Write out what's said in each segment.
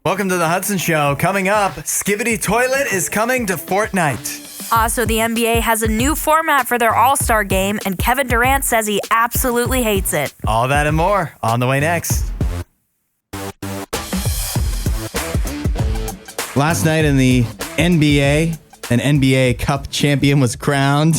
Welcome to the Hudson Show. Coming up, Skibidi Toilet is coming to Fortnite. Also, the NBA has a new format for their All-Star game, and Kevin Durant says he absolutely hates it. All that and more on the way next. Last night in the NBA, an NBA Cup champion was crowned.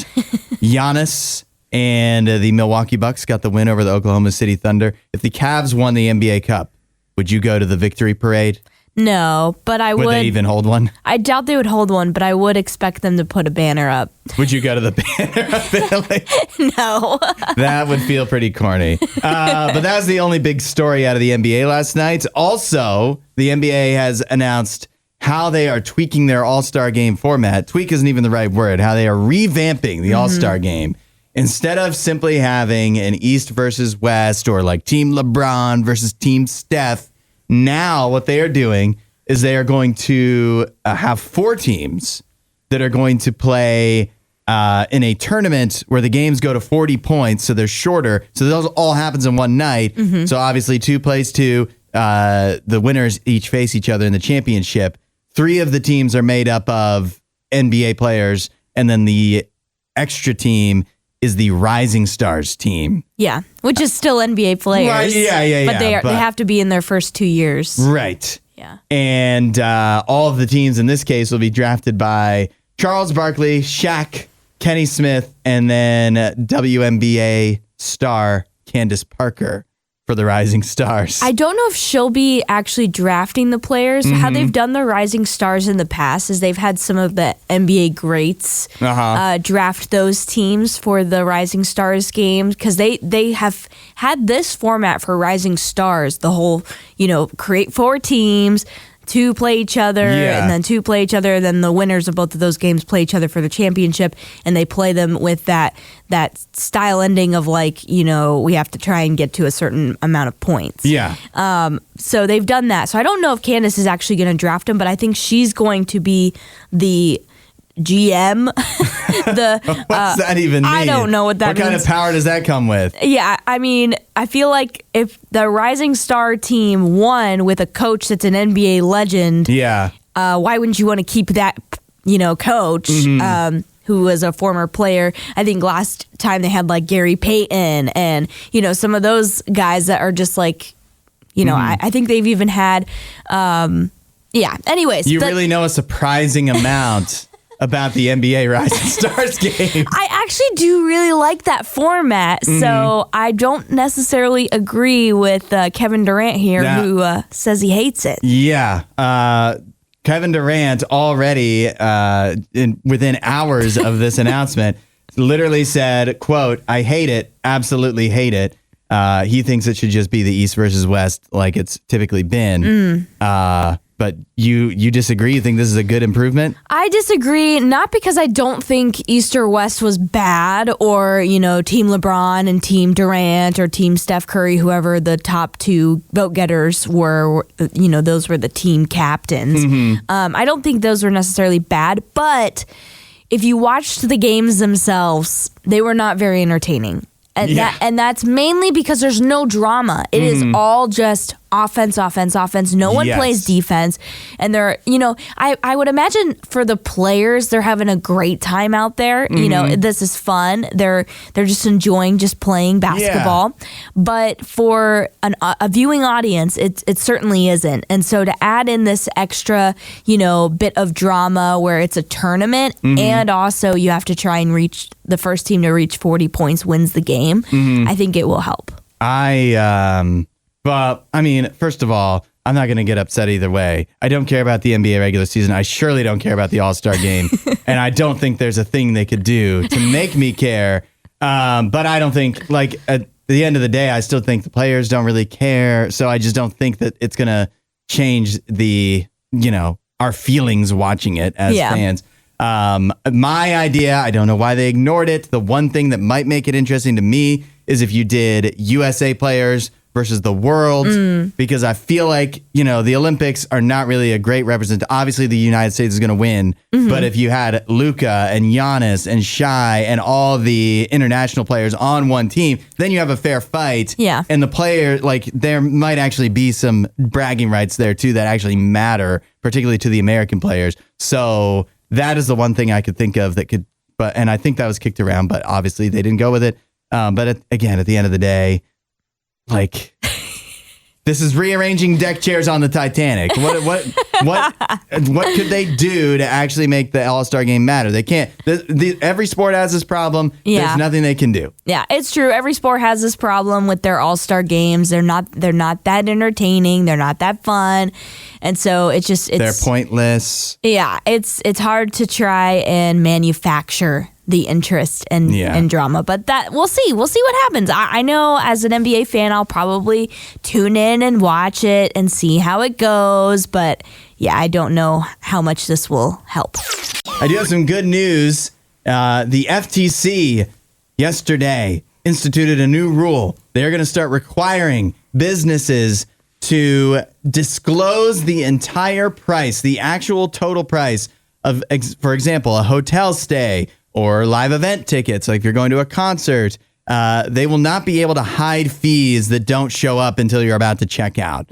Giannis and the Milwaukee Bucks got the win over the Oklahoma City Thunder. If the Cavs won the NBA Cup, would you go to the victory parade? No, but I would. Would they even hold one? I doubt they would hold one, but I would expect them to put a banner up. Would you go to the banner up there? No. That would feel pretty corny. But that was the only big story out of the NBA last night. Also, the NBA has announced how they are tweaking their All-Star game format. Tweak isn't even the right word. How they are revamping the All-Star game. Instead of simply having an East versus West or like Team LeBron versus Team Steph, now what they are doing is they are going to have 4 teams that are going to play in a tournament where the games go to 40 points, so they're shorter. So those all happens in one night. So obviously 2 plays 2. The winners each face each other in the championship. 3 of the teams are made up of NBA players, and then the extra team is the Rising Stars team. Yeah, which is still NBA players. Right, yeah. But they have to be in their first 2 years. Right. Yeah. And all of the teams in this case will be drafted by Charles Barkley, Shaq, Kenny Smith, and then WNBA star Candace Parker for the Rising Stars. I don't know if she'll be actually drafting the players. How they've done the Rising Stars in the past is they've had some of the NBA greats draft those teams for the Rising Stars games, because they have had this format for Rising Stars, the whole, create 4 teams, 2 play each other, and then 2 play each other. Then the winners of both of those games play each other for the championship, and they play them with that style ending of we have to try and get to a certain amount of points. Yeah. So they've done that. So I don't know if Candace is actually going to draft him, but I think she's going to be the GM. What's that even mean? I don't know what that means. What kind of power does that come with? Yeah, I mean, I feel like if the Rising Star team won with a coach that's an NBA legend, why wouldn't you want to keep that, coach who was a former player? I think last time they had Gary Payton and, some of those guys that are just I think they've even had, anyways. You really know a surprising amount about the NBA Rising Stars game. I actually do really like that format, so I don't necessarily agree with Kevin Durant here, who says he hates it. Yeah. Kevin Durant already, within hours of this announcement, literally said, quote, "I hate it, absolutely hate it." He thinks it should just be the East versus West like it's typically been. But you disagree? You think this is a good improvement? I disagree, not because I don't think East or West was bad, or, Team LeBron and Team Durant or Team Steph Curry, whoever the top 2 vote getters were, those were the team captains. I don't think those were necessarily bad, but if you watched the games themselves, they were not very entertaining. And that's mainly because there's no drama. It is all just offense. No one plays defense. And they're, I would imagine for the players, they're having a great time out there. This is fun. They're just enjoying just playing basketball. But for a viewing audience, it certainly isn't. And so to add in this extra, bit of drama where it's a tournament, and also you have to try and reach the first team to reach 40 points wins the game, I think it will help. Well, I mean, first of all, I'm not going to get upset either way. I don't care about the NBA regular season. I surely don't care about the All-Star game. And I don't think there's a thing they could do to make me care. But I don't think, at the end of the day, I still think the players don't really care. So I just don't think that it's going to change our feelings watching it as fans. My idea, I don't know why they ignored it. The one thing that might make it interesting to me is if you did USA players versus the world, because I feel like, the Olympics are not really a great representation. Obviously, the United States is going to win, but if you had Luka and Giannis and Shai and all the international players on one team, then you have a fair fight. Yeah. And the player, there might actually be some bragging rights there, too, that actually matter, particularly to the American players. So that is the one thing I could think of that could, and I think that was kicked around, but obviously they didn't go with it. But again, at the end of the day, this is rearranging deck chairs on the Titanic. What could they do to actually make the All-Star game matter? They can't. Every sport has this problem. Yeah. There's nothing they can do. Yeah, it's true. Every sport has this problem with their All-Star games. They're not that entertaining. They're not that fun. And so they're pointless. Yeah, it's hard to try and manufacture the interest and drama, but that we'll see what happens. I know as an NBA fan, I'll probably tune in and watch it and see how it goes, but yeah, I don't know how much this will help. I do have some good news. The FTC yesterday instituted a new rule. They're going to start requiring businesses to disclose the entire price, the actual total price of, for example, a hotel stay or live event tickets, like if you're going to a concert. They will not be able to hide fees that don't show up until you're about to check out.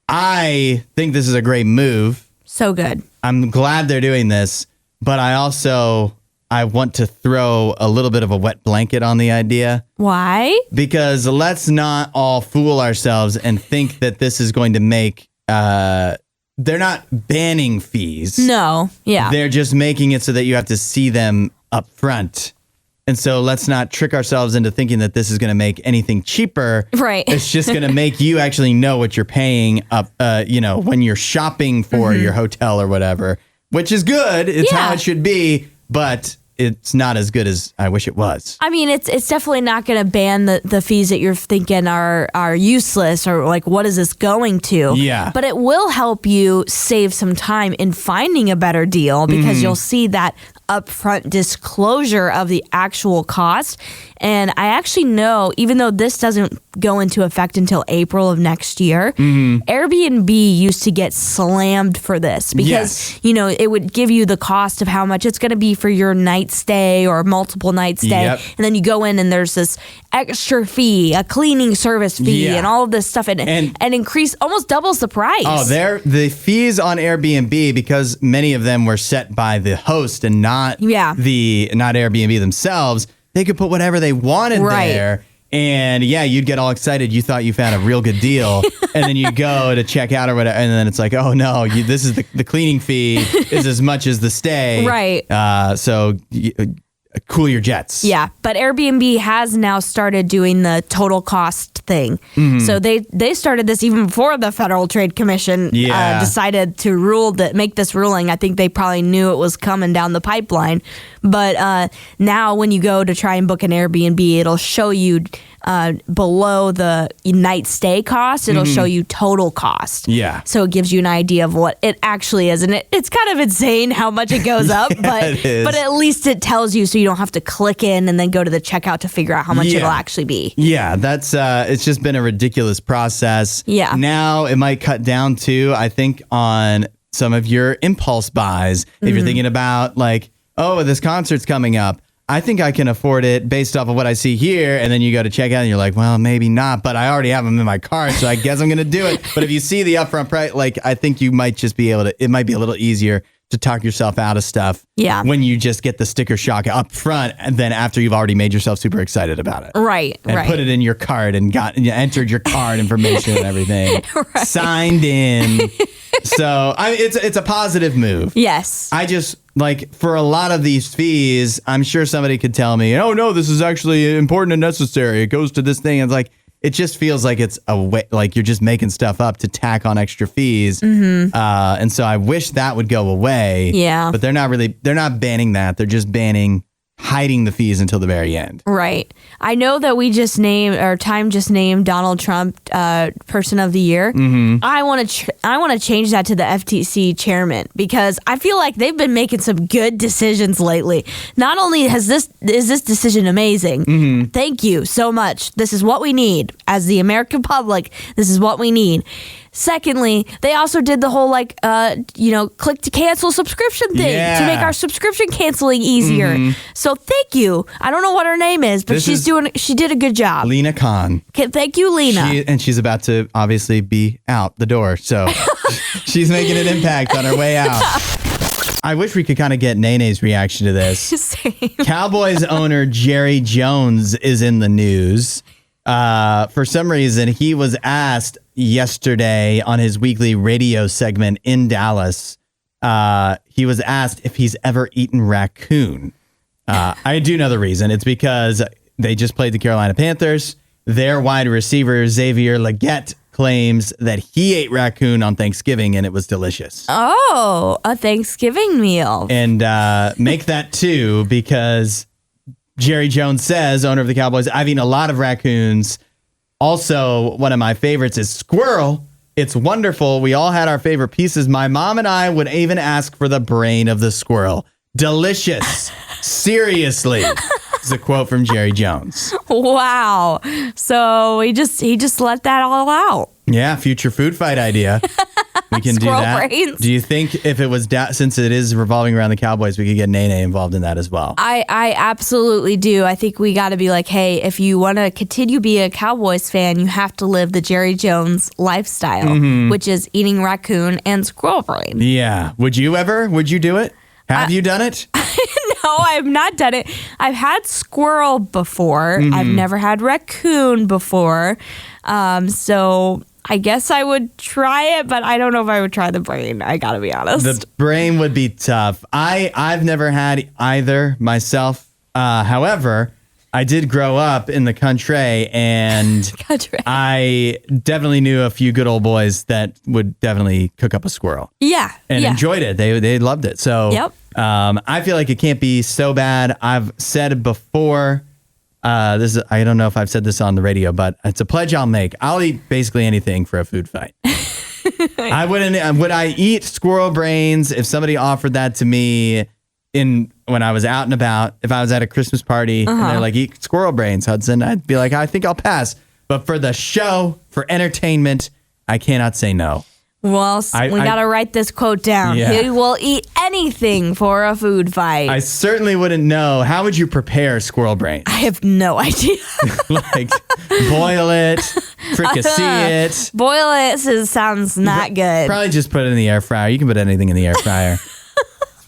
I think this is a great move. So good. I'm glad they're doing this, but I want to throw a little bit of a wet blanket on the idea. Why? Because let's not all fool ourselves and think that this is going to make... They're not banning fees. No, yeah. They're just making it so that you have to see them up front. And so let's not trick ourselves into thinking that this is going to make anything cheaper. Right. It's just going to make you actually know what you're paying up, when you're shopping for your hotel or whatever, which is good. It's how it should be, but it's not as good as I wish it was. I mean, it's definitely not going to ban the fees that you're thinking are useless or like, what is this going to? Yeah. But it will help you save some time in finding a better deal because you'll see that upfront disclosure of the actual cost. And I actually know, even though this doesn't go into effect until April of next year, Airbnb used to get slammed for this because, it would give you the cost of how much it's going to be for your night stay or multiple night stay. Yep. And then you go in and there's this extra fee, a cleaning service fee, and all of this stuff and increase, almost doubles the price. Oh, the fees on Airbnb, because many of them were set by the host and not Airbnb themselves, they could put whatever they wanted there. And you'd get all excited. You thought you found a real good deal. And then you go to check out or whatever. And then it's like, oh no, this is the cleaning fee is as much as the stay. Right. So cool your jets. Yeah. But Airbnb has now started doing the total cost thing. So they started this even before the Federal Trade Commission decided to make this ruling. I think they probably knew it was coming down the pipeline. But now when you go to try and book an Airbnb, it'll show you below the night stay cost, it'll show you total cost. Yeah. So it gives you an idea of what it actually is. And it's kind of insane how much it goes up, but at least it tells you so you don't have to click in and then go to the checkout to figure out how much it'll actually be. Yeah, that's it's just been a ridiculous process. Yeah. Now it might cut down too, I think, on some of your impulse buys. If you're thinking about like, oh, this concert's coming up, I think I can afford it based off of what I see here. And then you go to check out and you're like, well, maybe not, but I already have them in my cart, so I guess I'm going to do it. But if you see the upfront price, I think you might just be able to, it might be a little easier to talk yourself out of stuff when you just get the sticker shock up front and then after you've already made yourself super excited about it. Right, and put it in your card and entered your card information and everything. Signed in. So it's a positive move. Yes. I just, for a lot of these fees, I'm sure somebody could tell me, oh, no, this is actually important and necessary. It goes to this thing. And it's it just feels like it's a way, you're just making stuff up to tack on extra fees. And so I wish that would go away. Yeah. But they're not banning that. They're just banning hiding the fees until the very end. Right. I know that Time just named Donald Trump Person of the Year. Mm-hmm. I want to change that to the FTC chairman because I feel like they've been making some good decisions lately. Not only is this decision amazing, thank you so much. This is what we need as the American public. This is what we need. Secondly, they also did the whole click to cancel subscription thing to make our subscription canceling easier. So thank you. I don't know what her name is, but she did a good job. Lena Khan. Thank you, Lena. She's about to obviously be out the door, so she's making an impact on her way out. I wish we could kind of get Nene's reaction to this. Same. Cowboys owner Jerry Jones is in the news. For some reason, he was asked yesterday on his weekly radio segment in Dallas. He was asked if he's ever eaten raccoon. I do know the reason. It's because they just played the Carolina Panthers. Their wide receiver, Xavier Legette, claims that he ate raccoon on Thanksgiving and it was delicious. Oh, a Thanksgiving meal. And make that two because Jerry Jones says, owner of the Cowboys, I've eaten a lot of raccoons. Also, one of my favorites is squirrel. It's wonderful. We all had our favorite pieces. My mom and I would even ask for the brain of the squirrel. Delicious. Seriously. It's a quote from Jerry Jones. Wow. So he just let that all out. Yeah, future food fight idea. We can do that. Brains. Do you think if it was since it is revolving around the Cowboys, we could get Nene involved in that as well? I absolutely do. I think we got to be like, hey, if you want to continue being a Cowboys fan, you have to live the Jerry Jones lifestyle, which is eating raccoon and squirrel brain. Yeah. Would you do it? Have you done it? No, I've not done it. I've had squirrel before. I've never had raccoon before. So I guess I would try it, but I don't know if I would try the brain. I gotta be honest. The brain would be tough. I've never had either myself. However, I did grow up in the country, and I definitely knew a few good old boys that would definitely cook up a squirrel. Yeah, and enjoyed it. They loved it. So yep. I feel like it can't be so bad. I've said it before. I don't know if I've said this on the radio, but it's a pledge I'll make. I'll eat basically anything for a food fight. Would I eat squirrel brains if somebody offered that to me when I was out and about? If I was at a Christmas party and they're like, eat squirrel brains, Hudson, I'd be like, I think I'll pass. But for the show, for entertainment, I cannot say no. Well, we got to write this quote down. Yeah. He will eat anything for a food fight. I certainly wouldn't know. How would you prepare squirrel brains? I have no idea. Like, boil it, fricassee it. Boil it sounds not good. Probably just put it in the air fryer. You can put anything in the air fryer.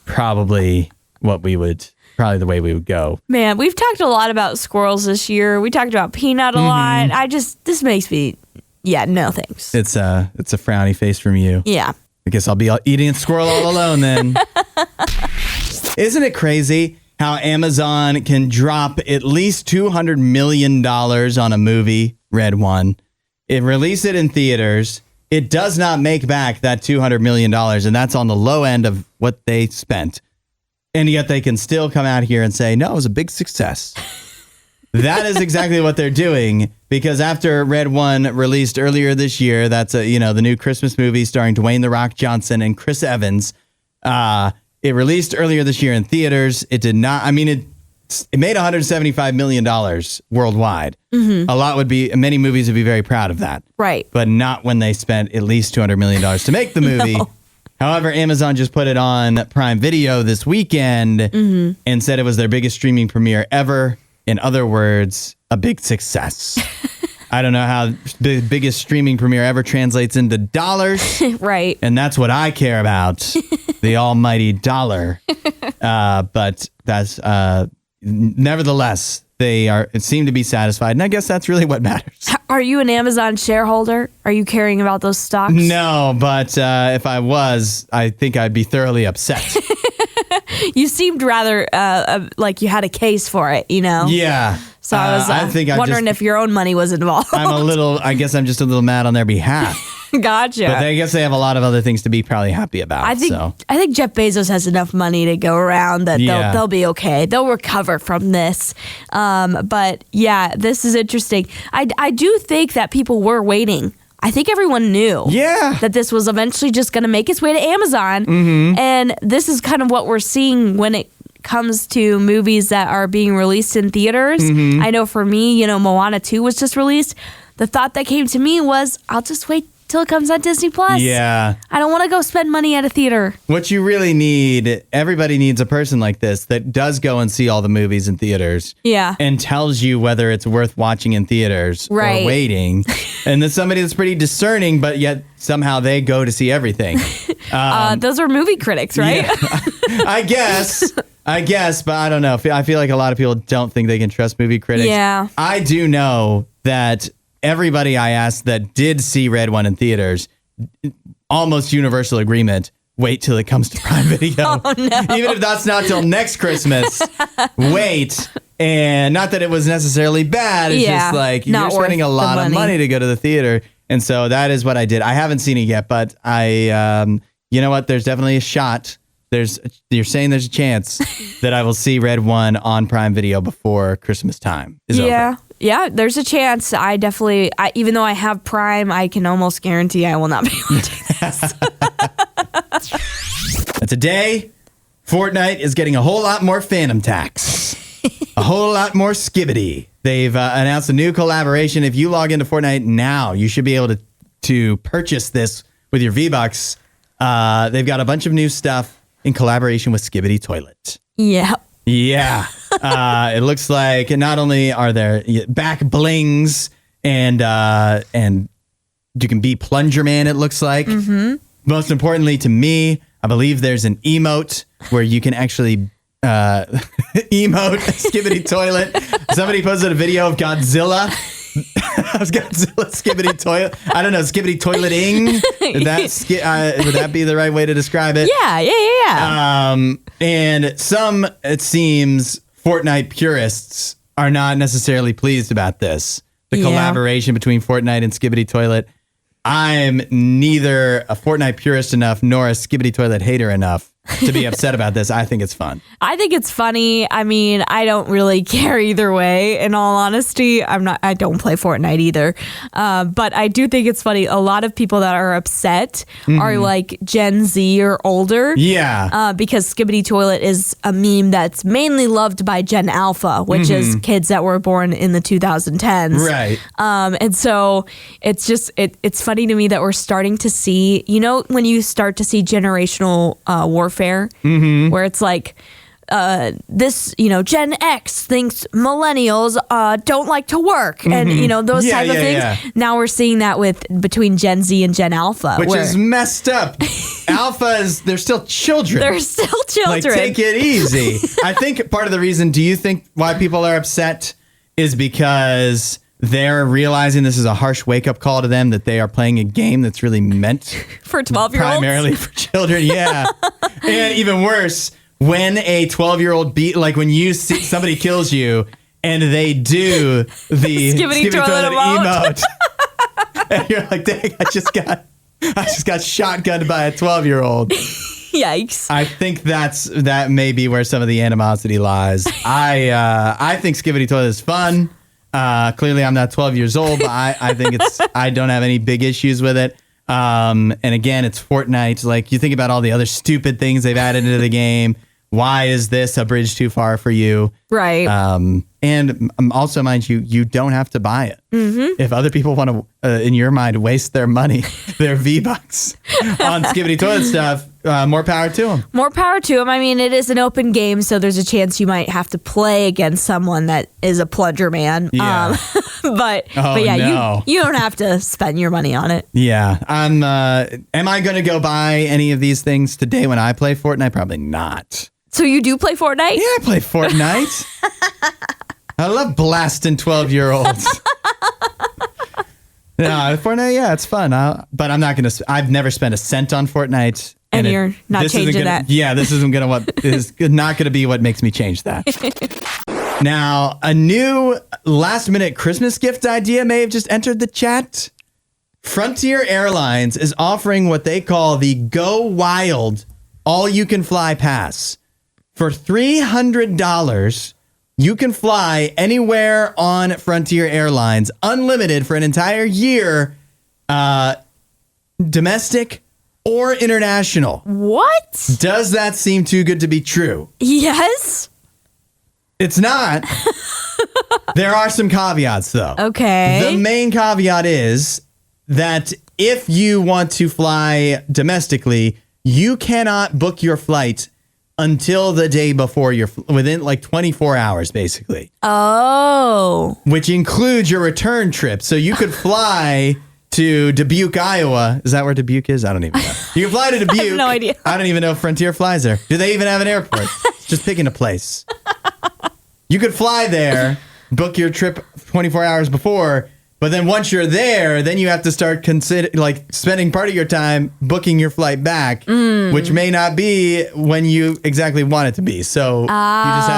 Probably the way we would go. Man, we've talked a lot about squirrels this year. We talked about peanut a lot. This makes me... Yeah, no thanks. It's a frowny face from you. Yeah. I guess I'll be eating a squirrel all alone then. Isn't it crazy how Amazon can drop at least $200 million on a movie, Red One, release it in theaters. It does not make back that $200 million, and that's on the low end of what they spent. And yet they can still come out here and say, no, it was a big success. That is exactly what they're doing, because after Red One released earlier this year, that's the new Christmas movie starring Dwayne "The Rock" Johnson and Chris Evans. It released earlier this year in theaters. It did not. I mean, it made $175 million worldwide. Many movies would be very proud of that. Right. But not when they spent at least $200 million to make the movie. No. However, Amazon just put it on Prime Video this weekend and said it was their biggest streaming premiere ever. In other words, a big success. I don't know how the biggest streaming premiere ever translates into dollars. Right. And that's what I care about, the almighty dollar. But that's nevertheless, they seem to be satisfied. And I guess that's really what matters. Are you an Amazon shareholder? Are you caring about those stocks? No, but if I was, I think I'd be thoroughly upset. You seemed rather like you had a case for it, Yeah. So I was wondering if your own money was involved. I guess I'm just a little mad on their behalf. Gotcha. But I guess they have a lot of other things to be probably happy about. I think Jeff Bezos has enough money to go around that they'll be okay. They'll recover from this. But yeah, this is interesting. I do think that people were waiting. I think everyone knew that this was eventually just going to make its way to Amazon. Mm-hmm. And this is kind of what we're seeing when it comes to movies that are being released in theaters. Mm-hmm. I know for me, Moana 2 was just released. The thought that came to me was, I'll just wait till it comes on Disney Plus. Yeah. I don't want to go spend money at a theater. What you really need, everybody needs a person like this that does go and see all the movies in theaters. Yeah. And tells you whether it's worth watching in theaters or waiting. And then somebody that's pretty discerning, but yet somehow they go to see everything. Those are movie critics, right? Yeah. I guess, but I don't know. I feel like a lot of people don't think they can trust movie critics. Yeah. I do know that everybody I asked that did see Red One in theaters, almost universal agreement, wait till it comes to Prime Video. Oh, no. Even if that's not till next Christmas, wait. And not that it was necessarily bad. It's just like you're spending a lot of money to go to the theater. And so that is what I did. I haven't seen it yet, but you know what? There's definitely a shot. You're saying there's a chance that I will see Red One on Prime Video before Christmas time is over. Yeah, there's a chance. I definitely, even though I have Prime, I can almost guarantee I will not be able to do this. Today, Fortnite is getting a whole lot more Phantom Tax. A whole lot more skibbity. They've announced a new collaboration. If you log into Fortnite now, you should be able to purchase this with your V-Bucks. They've got a bunch of new stuff in collaboration with Skibbity Toilet. Yeah. Yeah. It looks like not only are there back blings and you can be Plunger Man, it looks like. Mm-hmm. Most importantly to me, I believe there's an emote where you can actually emote Skibbity Toilet. Somebody posted a video of Godzilla. Godzilla Skibbity Toilet. I don't know, Skibbity Toileting. Would that be the right way to describe it? Yeah. And some, it seems, Fortnite purists are not necessarily pleased about this. The collaboration between Fortnite and Skibbity Toilet. I'm neither a Fortnite purist enough nor a Skibbity Toilet hater enough to be upset about this. I think it's fun. I think it's funny. I mean, I don't really care either way. In all honesty, I don't play Fortnite either. But I do think it's funny. A lot of people that are upset are like Gen Z or older. Yeah. Because Skibbity Toilet is a meme that's mainly loved by Gen Alpha, which is kids that were born in the 2010s. Right. And so it's just, it's funny to me that we're starting to see, when you start to see generational warfare, where it's like this, Gen X thinks millennials don't like to work, and those type of things. Yeah. Now we're seeing that between Gen Z and Gen Alpha, which is messed up. They're still children. They're still children. Like, take it easy. I think part of the reason, do you think why people are upset is because they're realizing this is a harsh wake-up call to them, that they are playing a game that's really meant for 12-year-olds? Primarily for children, yeah. And even worse, when a 12-year-old when you see somebody kills you and they do the Skibbity toilet emote. And you're like, dang, I just got shotgunned by a 12-year-old. Yikes. I think that may be where some of the animosity lies. I think Skibbity Toilet is fun. Clearly I'm not 12 years old, but I think I don't have any big issues with it. And again, it's Fortnite. Like, you think about all the other stupid things they've added into the game. Why is this a bridge too far for you? Right. And also, mind you, you don't have to buy it. Mm-hmm. If other people want to, in your mind, waste their money, their V-Bucks on Skibbity Toilet stuff, more power to them. More power to them. I mean, it is an open game, so there's a chance you might have to play against someone that is a Plunger Man. Yeah. But yeah, you don't have to spend your money on it. Yeah. Am I going to go buy any of these things today when I play Fortnite? Probably not. So you do play Fortnite? Yeah, I play Fortnite. I love blasting 12-year-olds. No, Fortnite, yeah, it's fun. But I'm not going to. I've never spent a cent on Fortnite. And you're not changing that. Yeah, this isn't going to is not going to be what makes me change that. Now, a new last-minute Christmas gift idea may have just entered the chat Frontier Airlines is offering what they call the Go Wild All-You-Can-Fly Pass. For $300, you can fly anywhere on Frontier Airlines, unlimited for an entire year, domestic or international. What? Does that seem too good to be true? Yes. It's not. There are some caveats, though. Okay. The main caveat is that if you want to fly domestically, you cannot book your flight until the day before within like 24 hours, basically. Oh. Which includes your return trip. So you could fly to Dubuque, Iowa. Is that where Dubuque is? I don't even know. You can fly to Dubuque. I have no idea. I don't even know if Frontier flies there. Do they even have an airport? It's just picking a place. You could fly there, book your trip 24 hours before, but then once you're there, then you have to start spending part of your time booking your flight back, which may not be when you exactly want it to be. So you just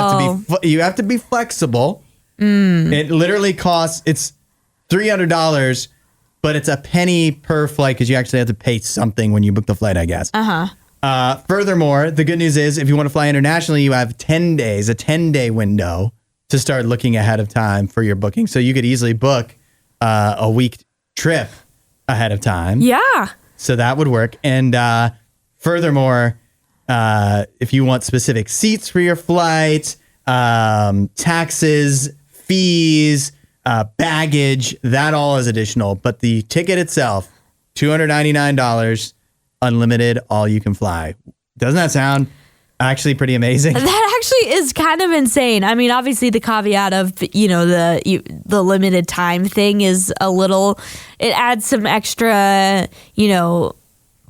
have to be flexible. It literally costs, it's $300, but it's a penny per flight because you actually have to pay something when you book the flight, I guess. Furthermore, the good news is if you want to fly internationally, you have 10 days, a 10-day window to start looking ahead of time for your booking. So you could easily book a week trip ahead of time. Yeah. So that would work. And furthermore, if you want specific seats for your flight, taxes, fees, baggage, that all is additional. But the ticket itself, $299, unlimited, all you can fly. Doesn't that sound actually pretty amazing? That actually is kind of insane. I mean, obviously the caveat of, the limited time thing is it adds some extra,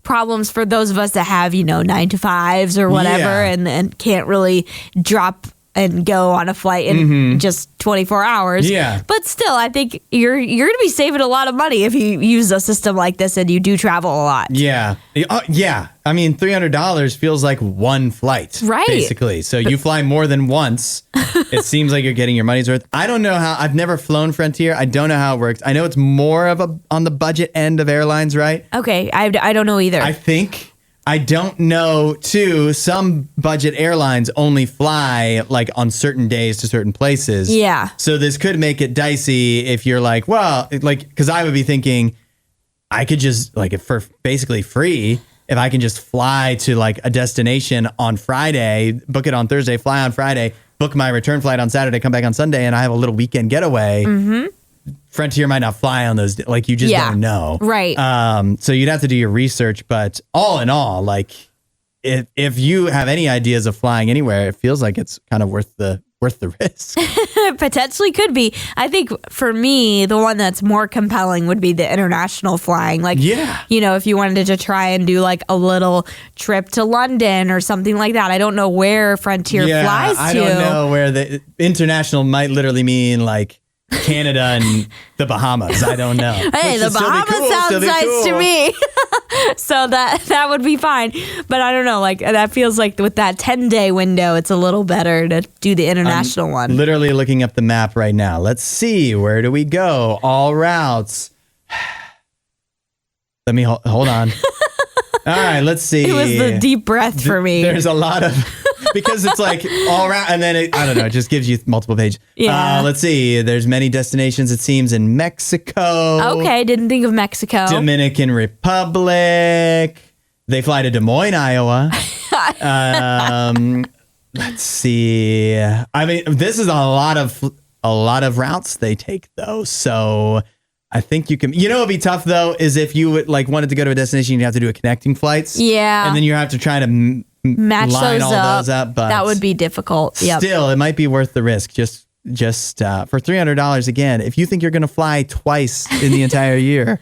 problems for those of us that have, 9-to-5s or whatever, and can't really drop and go on a flight in just 24 hours. Yeah. But still, I think you're going to be saving a lot of money if you use a system like this and you do travel a lot. Yeah. Yeah. I mean, $300 feels like one flight. Right. Basically. So you fly more than once. It seems like you're getting your money's worth. I don't know how. I've never flown Frontier. I don't know how it works. I know it's more of on the budget end of airlines, right? Okay. I don't know either. I don't know, too. Some budget airlines only fly like on certain days to certain places. Yeah. So this could make it dicey if you're like, well, because I would be thinking I could just if for basically free, if I can just fly to like a destination on Friday, book it on Thursday, fly on Friday, book my return flight on Saturday, come back on Sunday, and I have a little weekend getaway. Frontier might not fly on those. You just don't know. Right. So you'd have to do your research. But all in all, if you have any ideas of flying anywhere, it feels like it's kind of worth the risk. Potentially could be. I think for me, the one that's more compelling would be the international flying. If you wanted to try and do like a little trip to London or something like that. I don't know where Frontier flies to. I don't know where the international might literally mean like Canada and the Bahamas. I don't know. Hey, the Bahamas sounds nice to me. So that would be fine. But I don't know. That feels like with that 10-day window, it's a little better to do the international one. Literally looking up the map right now. Let's see. Where do we go? All routes. Let me hold on. All right, let's see. It was the deep breath for me. There's a lot of... Because it's like all around, and then it just gives you multiple pages. Yeah. Let's see. There's many destinations, it seems, in Mexico. Okay, didn't think of Mexico. Dominican Republic. They fly to Des Moines, Iowa. Let's see. I mean, this is a lot of routes they take, though. So I think you can. It'd be tough though. Is if you would wanted to go to a destination, you have to do a connecting flights. Yeah, and then you have to try to match line those up. But that would be difficult. Yep. Still, it might be worth the risk. Just for $300 again. If you think you're going to fly twice in the entire year,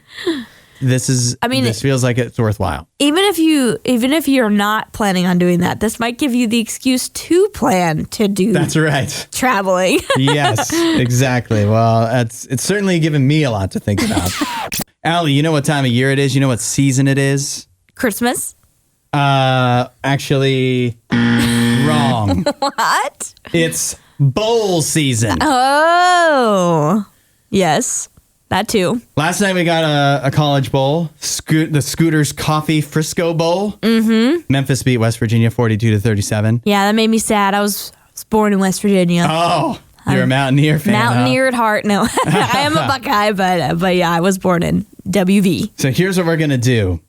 this feels like it's worthwhile. Even if you're not planning on doing that, this might give you the excuse to plan to do. That's right. Traveling. Yes, exactly. Well, it's certainly given me a lot to think about. Allie, you know what time of year it is? You know what season it is? Christmas. Actually, wrong. What? It's bowl season. Oh, yes. that too. Last night we got a college bowl, the Scooters Coffee Frisco Bowl. Mm-hmm. Memphis beat West Virginia 42-37. Yeah, that made me sad. I was born in West Virginia. Oh, you're a Mountaineer fan. Mountaineer at heart. No, I am a Buckeye, but yeah, I was born in WV. So here's what we're gonna do.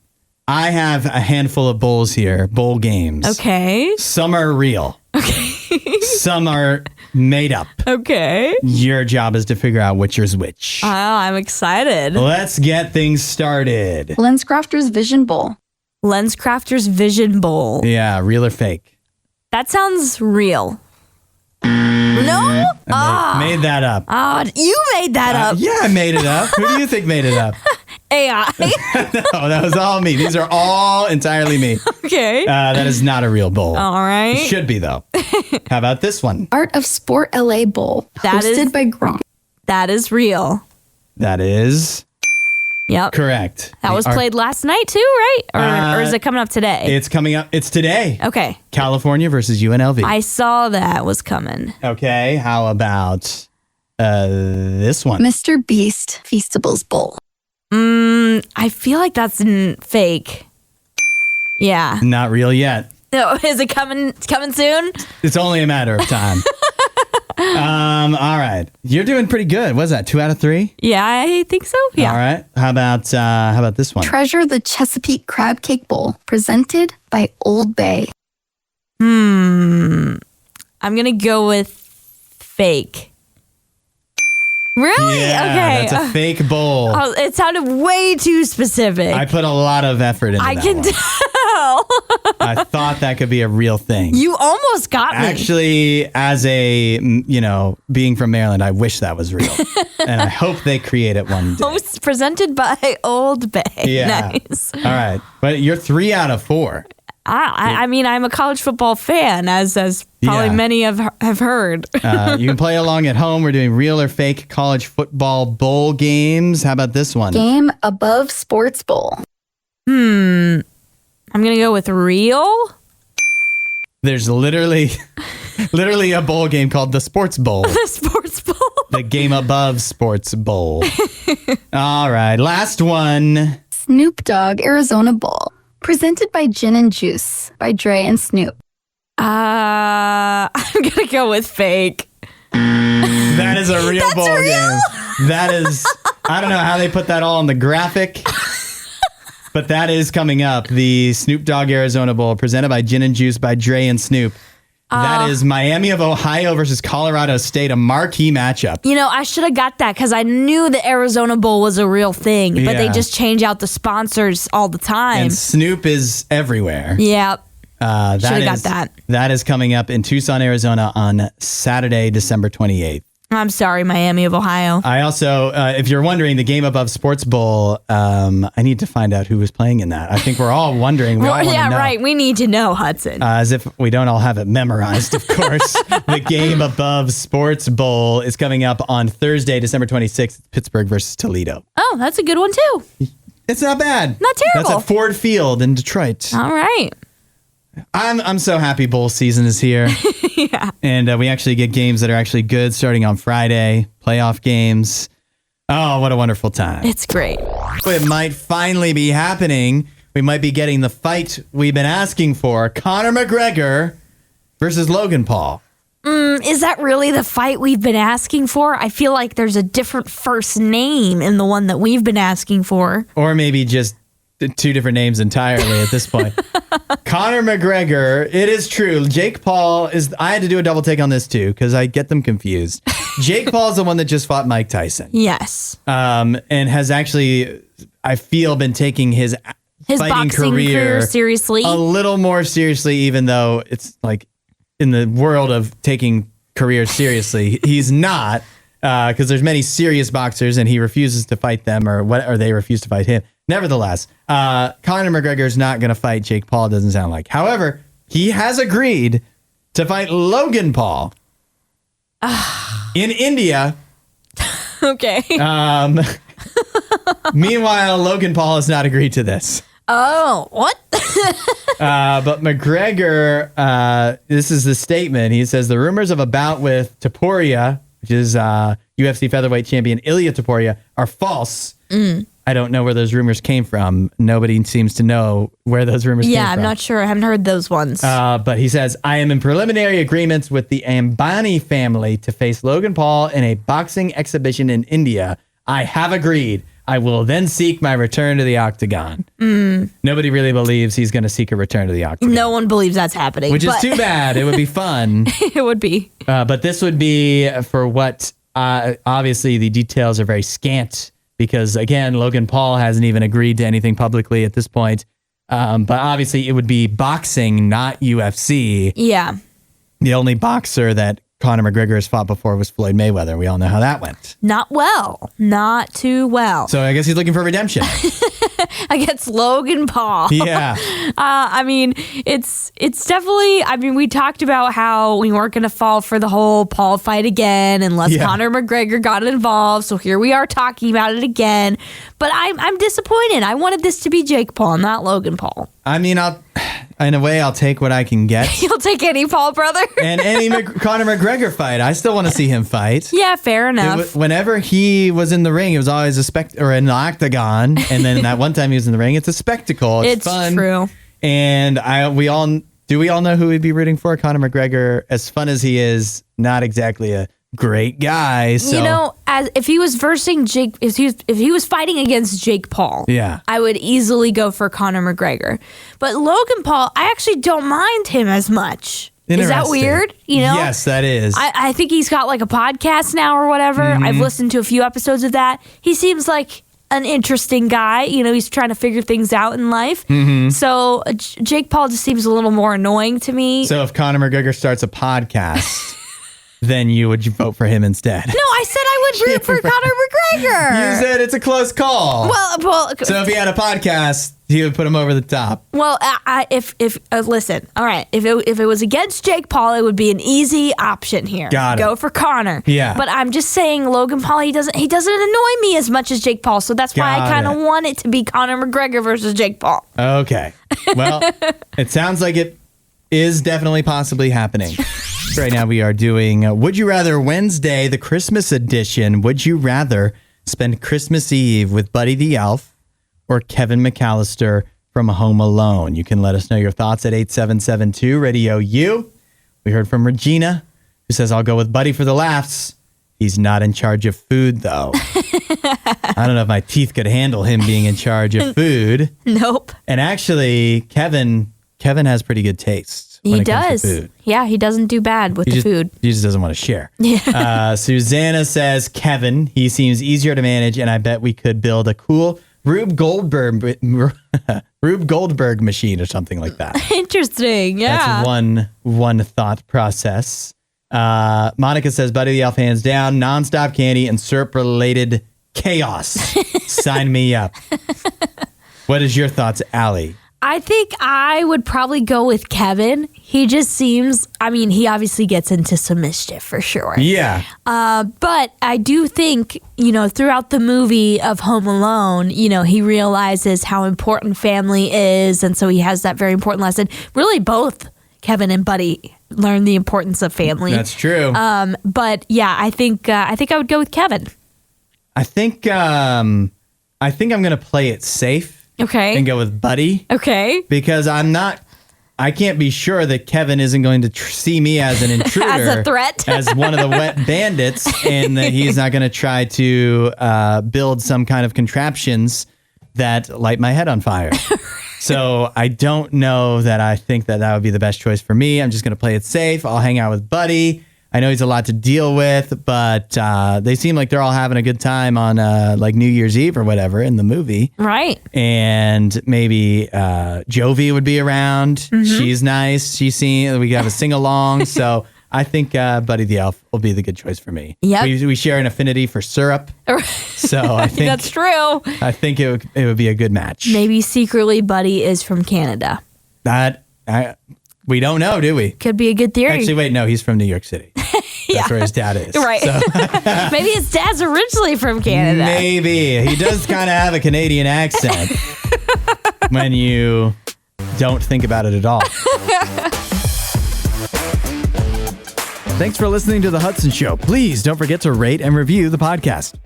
I have a handful of bowls here, bowl games. Okay. Some are real. Okay. Some are made up. Okay. Your job is to figure out which is which. Oh, I'm excited. Let's get things started. LensCrafters Vision Bowl. LensCrafters Vision Bowl. Yeah, real or fake? That sounds real. No? Made that up. Oh, you made that up. Yeah, I made it up. Who do you think made it up? AI. No, that was all me. These are all entirely me. Okay. That is not a real bowl. All right. It should be, though. How about this one? Art of Sport LA Bowl. That hosted is- by Gronk. That is real. That is Yep. correct. That was played last night too, right? Or is it coming up today? It's coming up. It's today. Okay. California versus UNLV. I saw that was coming. Okay. How about this one? Mr. Beast Feastables Bowl. I feel like that's fake. Yeah. Not real yet. No, is it coming? It's coming soon? It's only a matter of time. All right. You're doing pretty good. What's that? 2 out of 3? Yeah, I think so. Yeah. All right. How about this one? Treasure the Chesapeake Crab Cake Bowl. Presented by Old Bay. I'm gonna go with fake. Really? Yeah, Okay. that's a fake bowl. Oh, it sounded way too specific. I put a lot of effort into I that can one. tell. I thought that could be a real thing. You almost got me. Actually, as a, being from Maryland, I wish that was real. And I hope they create it one day. Host presented by Old Bay. Yeah. Nice. All right. But you're 3 out of 4. I mean, I'm a college football fan, as probably Yeah. many have heard. You can play along at home. We're doing real or fake college football bowl games. How about this one? Game Above Sports Bowl. I'm gonna go with real. There's literally a bowl game called the Sports Bowl. Sports bowl. The Game Above Sports Bowl. All right. Last one. Snoop Dogg Arizona Bowl. Presented by Gin and Juice by Dre and Snoop. I'm gonna go with fake. That is a real bowl real? game. That is, I don't know how they put that all on the graphic, but that is coming up. The Snoop Dogg Arizona Bowl presented by Gin and Juice by Dre and Snoop. That is Miami of Ohio versus Colorado State, a marquee matchup. You know, I should have got that because I knew the Arizona Bowl was a real thing, but they Yeah. just change out the sponsors all the time. And Snoop is everywhere. Yeah. That Should've got is- that. That is coming up in Tucson, Arizona on Saturday, December 28th. I'm sorry, Miami of Ohio. I also, if you're wondering, the Game Above Sports Bowl, I need to find out who was playing in that. I think we're all wondering. We all wanna yeah, know. right. We need to know, Hudson. As if we don't all have it memorized, of course. The Game Above Sports Bowl is coming up on Thursday, December 26th, Pittsburgh versus Toledo. Oh, that's a good one, too. It's not bad. Not terrible. That's at Ford Field in Detroit. All right. I'm so happy bowl season is here. Yeah. And we actually get games that are actually good starting on Friday, playoff games. Oh, what a wonderful time. It's great. It might finally be happening. We might be getting the fight we've been asking for. Conor McGregor versus Logan Paul. Is that really the fight we've been asking for? I feel like there's a different first name in the one that we've been asking for. Or maybe just 2 different names entirely at this point. Conor McGregor, it is true. Jake Paul is, I had to do a double take on this too, because I get them confused. Jake Paul is the one that just fought Mike Tyson. Yes. And has actually, I feel, been taking his fighting boxing career seriously. a little more seriously, even though it's like in the world of taking careers seriously, he's not, because there's many serious boxers and he refuses to fight them, or they refuse to fight him. Nevertheless, Conor McGregor is not going to fight Jake Paul, doesn't sound like. However, he has agreed to fight Logan Paul in India. Okay. Meanwhile, Logan Paul has not agreed to this. Oh, what? But McGregor, this is the statement. He says, the rumors of a bout with Topuria which is UFC featherweight champion Ilia Topuria, are false. I don't know where those rumors came from. Nobody seems to know where those rumors came from. Yeah, I'm not sure. I haven't heard those ones. But he says, I am in preliminary agreements with the Ambani family to face Logan Paul in a boxing exhibition in India. I have agreed. I will then seek my return to the octagon. Nobody really believes he's going to seek a return to the octagon. No one believes that's happening. Which is too bad. It would be fun. It would be. But this would be for what, obviously, the details are very scant because, again, Logan Paul hasn't even agreed to anything publicly at this point. But obviously, it would be boxing, not UFC. Yeah. The only boxer that Conor McGregor has fought before was Floyd Mayweather. We all know how that went. Not well. Not too well. So I guess he's looking for redemption. Against Logan Paul. Yeah. I mean, it's definitely, I mean, we talked about how we weren't going to fall for the whole Paul fight again unless Conor McGregor got involved. So here we are talking about it again. But I'm disappointed. I wanted this to be Jake Paul, not Logan Paul. I mean, in a way, I'll take what I can get. You'll take any Paul brother? And any Conor McGregor fight. I still want to see him fight. Yeah, fair enough. Whenever he was in the ring, it was always an octagon. And then that one time he was in the ring, it's a spectacle. It's fun. True. And we all know who we'd be rooting for? Conor McGregor, as fun as he is, not exactly a great guy. So. You know, if he was versing Jake, if he was fighting against Jake Paul, I would easily go for Conor McGregor. But Logan Paul, I actually don't mind him as much. Is that weird? You know? Yes, that is. I think he's got like a podcast now or whatever. I've listened to a few episodes of that. He seems like an interesting guy. You know, he's trying to figure things out in life. So Jake Paul just seems a little more annoying to me. So if Conor McGregor starts a podcast, then you would vote for him instead. No, I said I would root for Conor McGregor. You said it's a close call. Well. So if he had a podcast, he would put him over the top. Well, if listen, all right, if it was against Jake Paul, it would be an easy option here. Got it. Go for Conor. Yeah. But I'm just saying, Logan Paul, he doesn't annoy me as much as Jake Paul, so that's why I kind of want it to be Conor McGregor versus Jake Paul. Okay. Well, it sounds like it is definitely possibly happening. Right now we are doing Would You Rather Wednesday, the Christmas edition. Would you rather spend Christmas Eve with Buddy the Elf or Kevin McAllister from Home Alone? You can let us know your thoughts at 8772 RadioU. We heard from Regina, who says, I'll go with Buddy for the laughs. He's not in charge of food, though. I don't know if my teeth could handle him being in charge of food. Nope. And actually, Kevin has pretty good taste. He does. Yeah, he doesn't do bad with the food. He just doesn't want to share. Yeah. Susanna says Kevin. He seems easier to manage, and I bet we could build a cool Rube Goldberg machine or something like that. Interesting. Yeah. That's one thought process. Monica says Buddy the Elf, hands down, nonstop candy and syrup related chaos. Sign me up. What is your thoughts, Allie? I think I would probably go with Kevin. He just seems, I mean, he obviously gets into some mischief for sure. Yeah. But I do think, you know, throughout the movie of Home Alone, you know, he realizes how important family is. And so he has that very important lesson. Really, both Kevin and Buddy learn the importance of family. That's true. But yeah, I think I would go with Kevin. I think I'm going to play it safe. Okay. And go with Buddy. Okay. Because I can't be sure that Kevin isn't going to see me as an intruder. As a threat. As one of the wet bandits. And that he's not going to try to build some kind of contraptions that light my head on fire. So I don't know that I think that would be the best choice for me. I'm just going to play it safe. I'll hang out with Buddy. I know he's a lot to deal with, but they seem like they're all having a good time on like New Year's Eve or whatever in the movie. Right. And maybe Jovi would be around. She's nice. We have a sing-along. So I think Buddy the Elf will be the good choice for me. Yep. We share an affinity for syrup. So I think that's true. I think it would be a good match. Maybe secretly Buddy is from Canada. We don't know, do we? Could be a good theory. Actually, wait, no, he's from New York City. That's where his dad is. Right. So. Maybe his dad's originally from Canada. Maybe. He does kind of have a Canadian accent when you don't think about it at all. Thanks for listening to The Hudson Show. Please don't forget to rate and review the podcast.